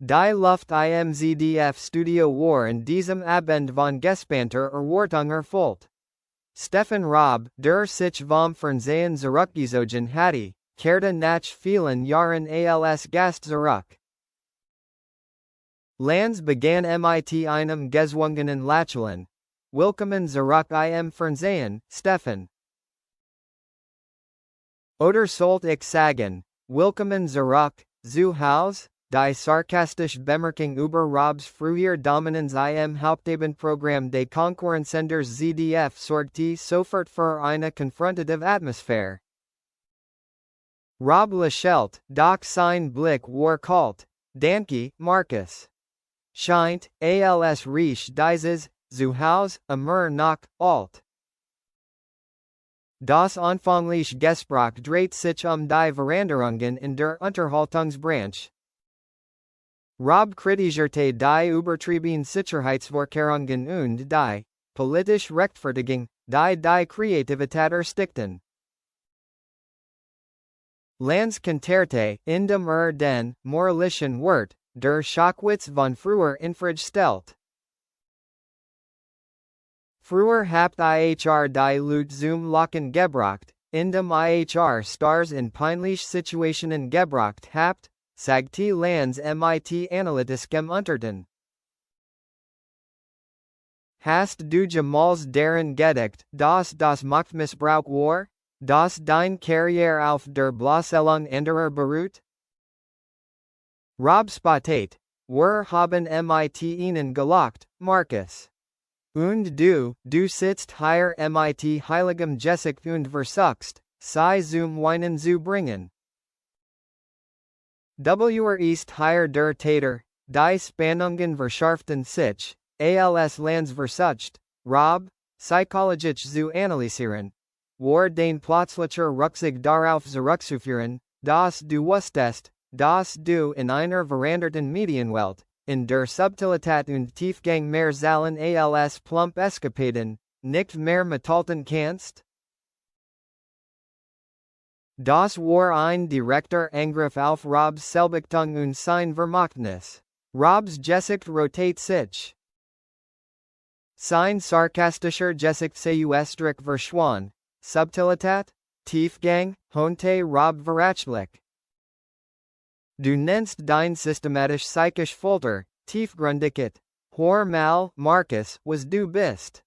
Die Luft im ZDF Studio war in diesem Abend von gespannter Erwartung erfüllt. Stefan Raab, der sich vom Fernsehen zurückgezogen hatte, kehrte nach vielen Jahren als Gast zurück. Lanz begann mit einem gezwungenen Lächeln. Willkommen zurück im Fernsehen, Stefan. Oder sollte ich sagen, willkommen zurück, zu Hause? Die sarkastische Bemerkung über Raabs früher Dominanz im Hauptabendprogramm des Konkurrenzsenders ZDF sorgte sofort für eine konfrontative Atmosphäre. Raab lächelte, doch sein Blick war kalt. Danke, Markus. Scheint, als Reich dieses, zu Hause, immer noch, alt. Das anfängliche Gespräch dreht sich die Veränderungen in der Unterhaltungsbranche. Raab kritisierte die übertriebenen Sicherheitsvorkehrungen und die politische Rechtfertigung, die Kreativität erstickten. Lanz konterte, indem den moralischen Wert der Schockwitz von früher infrage stellt. Früher habt ihr die Leute zum Lachen gebracht, indem ihr Stars in peinliche Situationen gebracht habt, sagte Lanz mit analytischem Unterton. Hast du jemals daran gedacht, dass das Machtmissbrauch war, dass deine Karriere auf der Bloßstellung anderer beruht? Raab spottet, wir haben mit ihnen gelacht, Markus. Und du sitzt hier mit heiligem Gesicht und versuchst, sie zum Weinen zu bringen. Ist hier der Täter, die Spannungen verschärften sich, als Lanz versucht, Raab, psychologisch zu analysieren, war den plötzlicher Rückzug darauf zurückzuführen, dass du wusstest, dass du in einer veränderten Medienwelt, in der Subtilität und Tiefgang mehr Zahlen als plump Eskapaden, nicht mehr mithalten kannst? Das war ein direkter Angriff auf Raabs Selbachtung und sein Vermächtnis. Raabs Gesicht rotiert sich. Sein sarkastischer Gesicht Seustrik verschwand. Subtilität, Tiefgang, honte Raab verratschlich. Du nennst dein systematisch psychisch Folter, tiefgründigkeit, mal, Markus, was du bist.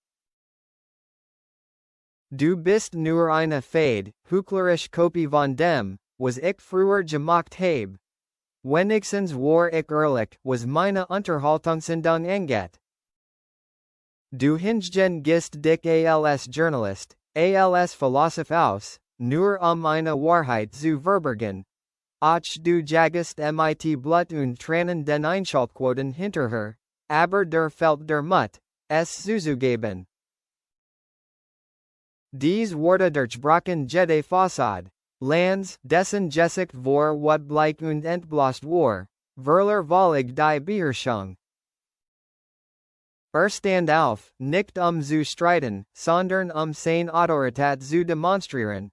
Du bist nur eine Fade, heuchlerisch Kopie von dem, was ich früher gemacht habe. Wenigstens war ich ehrlich, was meine Unterhaltungssendung angeht. Du hingegen gist dich als Journalist, als Philosoph aus, nur eine Wahrheit zu verbergen. Ach du jagst mit Blut und Tränen den Einschaltquoten hinterher, aber der fällt der Mut, es zuzugeben. Dies wurde durchbrochen jede Fassade. Lanz, dessen Gesicht vor wat bleich und entblößt war, verlor völlig die Beherrschung. Stand auf, nicht zu streiten, sondern seine Autorität zu demonstrieren.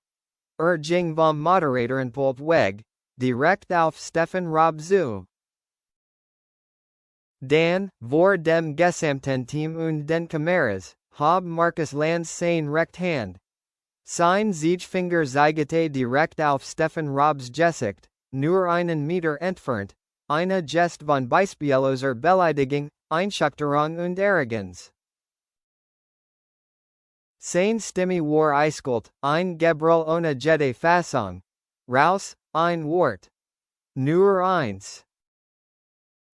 Ging vom Moderatorenpult weg, direkt auf Stefan Raab zu. Dann, vor dem gesamten Team und den Kameras, hab Markus Lanz seine rechte Hand. Sein Zeigefinger zeigte direkt auf Stefan Raabs Gesicht, nur einen Meter entfernt, eine Gest von beispielloser Beleidigung, Einschüchterung und Arroganz. Seine Stimme war eiskalt, ein Gebrüll ohne jede Fassung. Raus, ein Wort. Nur eins.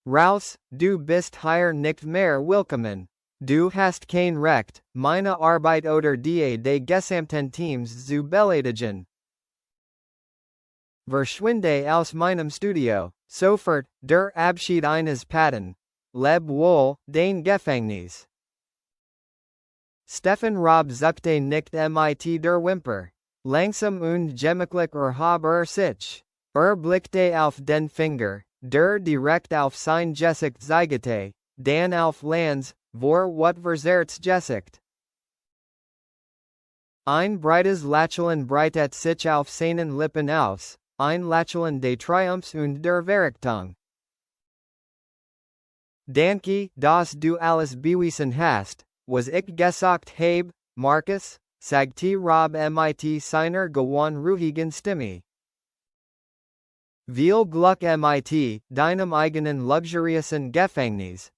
Raus, du bist hier nicht mehr willkommen. Du hast kein Recht, meine Arbeit oder die des gesamten Teams zu beleidigen. Verschwinde aus meinem Studio, sofort, der Abschied eines Paten. Leb wohl, den Gefängnis. Stefan Raab zuckte nicht mit der Wimper. Langsam und gemütlich hab sich. Blickte auf den Finger, der direkt auf sein Gesicht zeigte, dann auf Lanz, vor wat verzerrtes Gesicht. Ein breites Lächeln breitet sich auf seinen Lippen aus, ein Lächeln des Triumphs und der Verachtung. Danke, dass du alles bewiesen hast, was ich gesagt habe, Markus, sagte Raab mit seiner gewohnt ruhigen Stimme. Viel Glück mit deinem eigenen luxuriösen Gefängnis.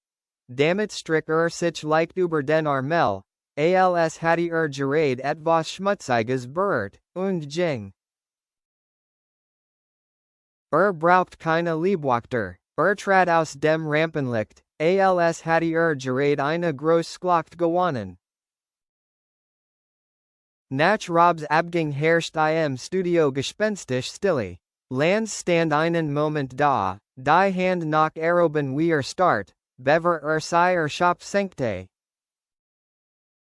Damit strich sich leicht über den Armel, als hatte gerade etwas Schmutziges berührt, und ging. Braucht keine Leibwächter, trat aus dem Rampenlicht, als hatte gerade eine Großschlacht gewonnen. Nach Raabs Abgang herrscht im Studio gespenstisch Stille. Lanz stand einen Moment da, die Hand nach oben wie Start, bever sei Shop senkte.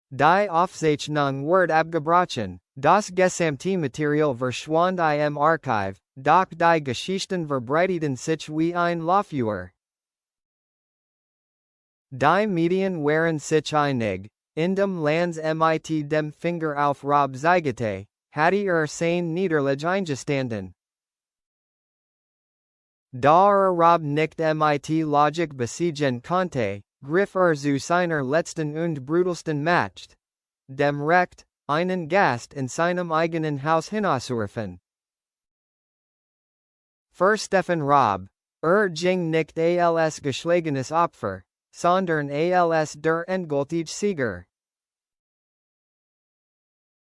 Die Aufzeichnung wird abgebrochen, das gesamte Material verschwand im Archiv, doch die Geschichten verbreiteten sich wie ein Lauffeuer. Die Medien waren sich einig, indem Lanz mit dem Finger auf Raab zeigte, hatte sein Niederlage eingestanden. Da Raab nicht mit Logik besiegen konnte, griff zu seiner letzten und brutalsten Macht. Dem Recht, einen Gast in seinem eigenen Haus hinauszuwerfen. Für Stefan Raab, ging nicht als geschlagenes Opfer, sondern als der endgültige Sieger.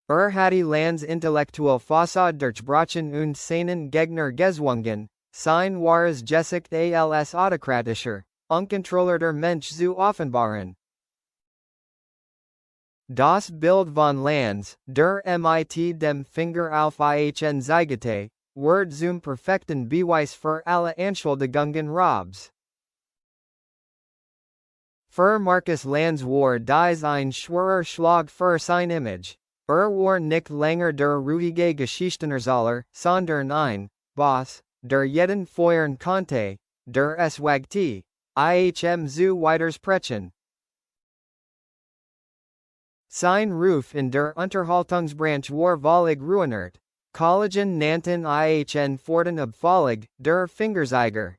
Hatte Lanz intellektuell Fassade durchbrochen und seinen Gegner gezwungen, sein wahres Gesicht als autokratischer, unkontrollierter Mensch zu offenbaren. Das Bild von Lanz, der mit dem Finger auf ihn zeigte, wird zum perfekten Beweis für alle Anschuldigungen Raabs. Für Markus Lanz war dies ein schwerer Schlag für sein Image. War nicht länger der ruhige Geschichtenerzähler, sondern ein Boss, der jeden feuern konnte, der es wagte, zu widersprechen. Sein Ruf in der Unterhaltungsbranche war völlig ruiniert. Kollegen nannten ihn fortan abfällig, der Fingerzeiger.